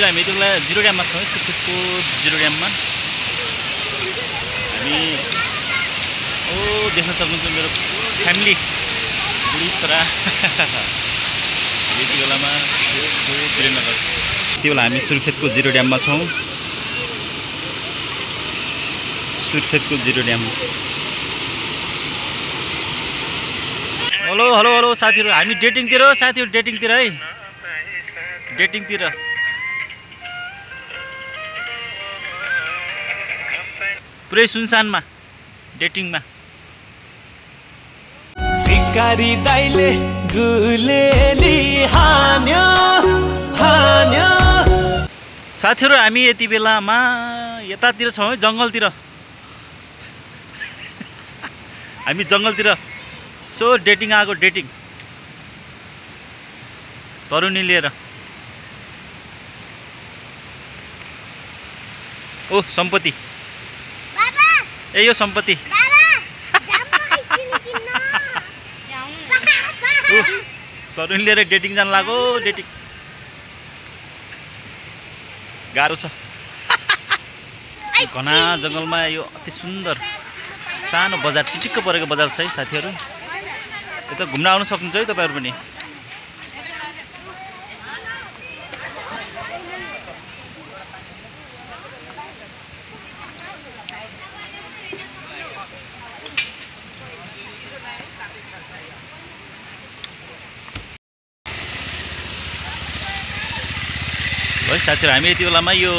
साथीहरु हामी यति बेला जिरो ड्याममा छौँ सुर्खेतको जिरो ड्याममा हामी देख्न सक्नुहुन्छ मेरो फ्यामिली बुढी छोरा यति बेलामा वीरेन्द्रनगर यति बेला हामी सुर्खेतको जिरो ड्याममा छौँ सुर्खेतको zero dam hello hello hello साथीहरु हामी डेटिङतिर हो साथीहरु डेटिङतिर है डेटिङतिर पुरै सुनसानमा डेटिङमा सिकारी दाइले गुलेली हान्यो हान्यो साथीहरु हामी यति बेलामा यतातिर छौँ है जंगलतिर हामी जंगलतिर सो डेटिङ आएको डेटिङ तरुनी लिएर ओ सम्पत्ति ए यो सम्पत्ति तरुनी लिएर डेटिङ जान लाग्यो डेटिङ गाह्रो छ घना जङ्गलमा यो अति सुन्दर सानो बजार चिटिक्क परेको बजार छ है साथीहरु यता घुम्न आउन सक्नुहुन्छ है तपाईहरु पनि है साथीहरु हामी यति बेलामा यो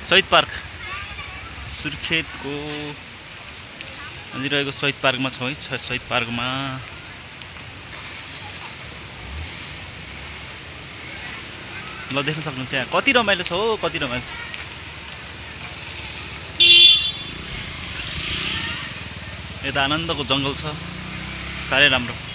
शहीद पार्क सुर्खेतको नजिरहेको शहीद पार्कमा छौँ है शहीद पार्कमा ल देख्न सक्नुहुन्छ यहाँ कति रमाइलो छ हो कति रमाइलो छ यता आनन्दको जङ्गल छ साह्रै राम्रो